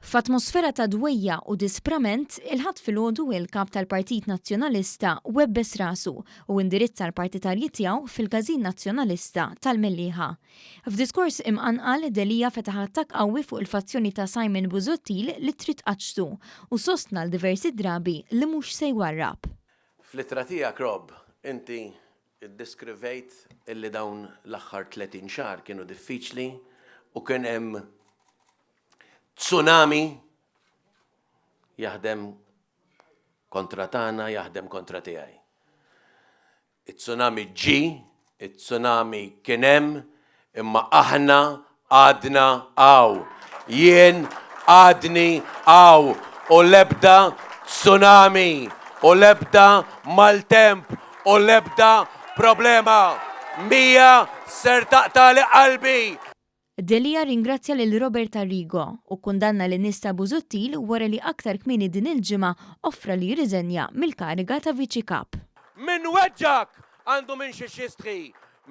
F'atmosfera ta' dwejja u disprament, il-ħadd filgħodu il-kap tal-Partit Nazzjonalista webbes rasu u indirizza l-partitarji tiegħu fil-Gażin Nazzjonalista tal-Mellieħa. F'diskors imqanqal Delija fetaħ attakk qawwi fuq il-fazzjoni ta' Simon Busuttil li trid qaċtu u sostna l-diversi drabi li mhux se jwarrab. Fl-ittra tiegħek Rob, inti iddeskrivejt illi dawn l-aħħar 30 xahar kienu diffiċli u kien hemm tsunami jaħdem kontra tagħna, jaħdem kontra tiegħi. It-tsunami it-tsunami kien hemm, imma aħna għadna għaw. Jien għadni għaw u l-ebda tsunami, u l-ebda maltemp, u l-ebda problema. Mija ser taqtali qalbi. Delija ringrazzja lil Robert Arrigo u kundanna lin nista Busuttil wara li aktar kmieni din il-ġimgħa offra li jirriżenja mill-kariga ta' viċi kap. Min weġġak għandu minn xi xistħi,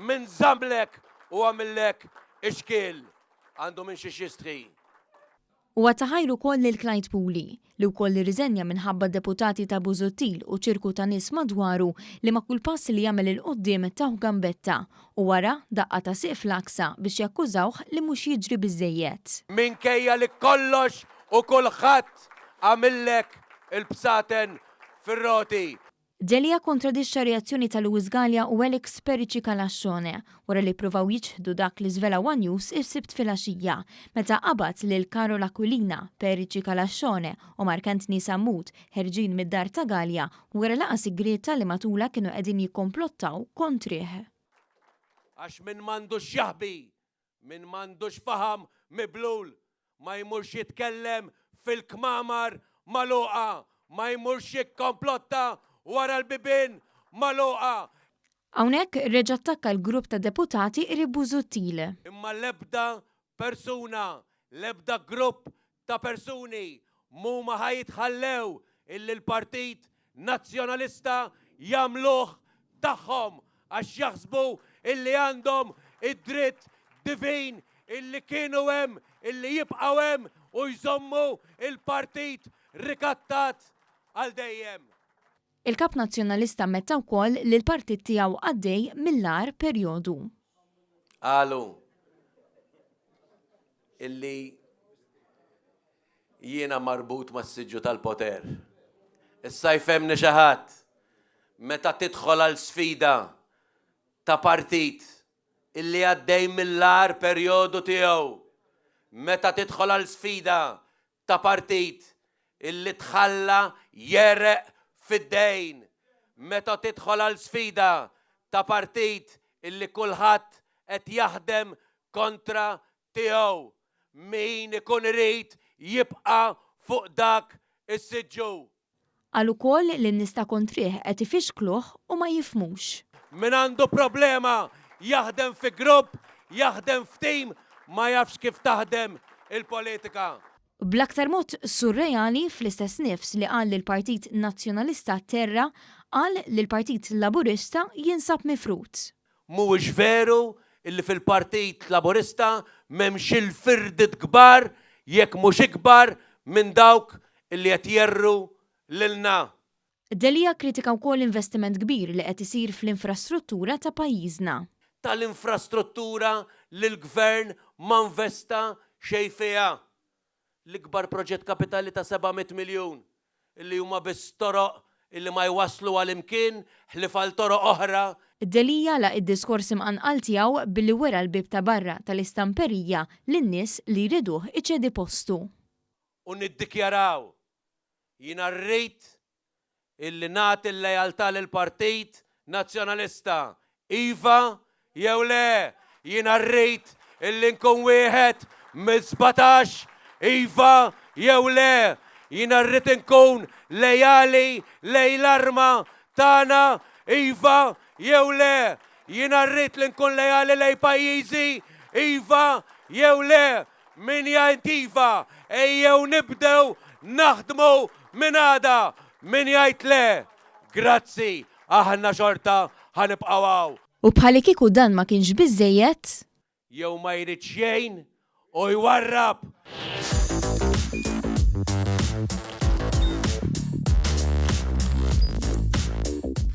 min żamlek u għamillek ixkiel għandu minn xi xistħi. U għataħajru koll lil Clyde Puli li wkoll irriżenja minħabba deputati ta' Busuttil u ċirku ta' nies madwaru li ma' kull pass li jagħmel il-qudiem taħu gambetta u wara daqqa ta' siq fl-aksa biex jakkużawh li mhux jiġri biżejjed. Minkejja li kollox u kulħadd għamillek il-bsaten fir-roti. Delija kontradixxa reazzjoni tal-Luis Gallia u Alex Perici Kalaxxone wara li pruvaw jiġħdu dak li żvela One News is-sibt filgħaxija meta qabad lil Karol Aquilina, Perici Kalaxxone u Mark Anthony Sammut ħerġin mid-dar ta' Gallia wara laqgħa sigreta li matula kienu qegħdin jikkomplottaw kontrih. Għax min m'għandux jaħbi, min m'għandux faham miblul, ma jmurx jitkellem fil-kmamar magħluqa, ma jmurx jikkomplotta wara l-bibien magħluqa. Hawnhekk reġa' attakka l-grupp ta' deputati ri Busuttil. Imma l-ebda persuna, l-ebda grupp ta' persuni huma ħajitħallew illi l-Partit Nazzjonalista jagħmluh tagħhom għax jaħsbu illi għandhom id-dritt divin illi kienu hemm, illi jibqgħu hemm u jżommu il-partit rikattat għal dejjem. Il-kap nazzjonalista metta wkoll li l-partit tiegħu għaddej mill-agħar perjodu. Qalu illi jiena marbut mas-siġġu tal-poter. Issa jfemni xi ħadd meta tidħol għal sfida ta' partit illi għaddej mill-agħar perjodu tiegħu. Meta tidħol għal sfida ta' partit illi tħalla jereq fid-dejn, meta tidħol għal sfida ta' partit illi kulħadd qed jaħdem kontra tiegħu. Min ikun irid jibqa' fuq dak is-siġġu. Qal ukoll li nista' kontrih qed ifixkluh u ma jifhmux. Min għandu problema jaħdem fi grupp, jaħdem f'tim, ma jafx kif taħdem il-politika. Bl-aktar mod surreali fl-istess nifs li qal li l-Partit Nazzjonalista Terra qal li l-Partit Laburista jinsab mifrut. Mhuwiex veru illi fil-Partit Laburista m'hemmx il-firdit kbar jekk mhux ikbar minn dawk illi qed jerru lilna. Delija kritika wkoll investiment kbir li qed isir fl-infrastruttura ta' pajjiżna. Tal-infrastruttura li l-gvern ma investa xejn fiha. L-ikbar proġett kapitali ta' 700 miljun illi huma biss toroq illi ma jwaslu għal imkien ħlif għal toroq oħra. Delija laq id-diskors imqanqal tiegħu billi wera l-bib ta' barra tal-istamperija lin-nies li jriduh iċedi postu. U niddikjaraw jiena rrid illi nagħti l-lejaltà lill-Partit Nazzjonalista. Iva jew le, jiena rrid illi nkun wieħed miż-17 Iva jew le, jiena rrid inkun lejali lej l-arma tagħna, iva jew le, jiena rrid li nkun lejali lej pajjiżi, iva jew le, min jgħid iva, ejjew nibdew naħdmu minn għada, min jgħid le. Grazzi, aħna xorta ħanibqgħu hawn. U bħali kieku dan ma kienx biżejjed? Jew ma jrid xejn u jwarrab.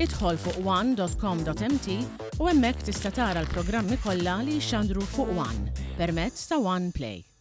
Idħol fuq one.com.mt u hemmhekk tista' tara l-programmi kollha li jxandru fuq One permezz ta' One Play.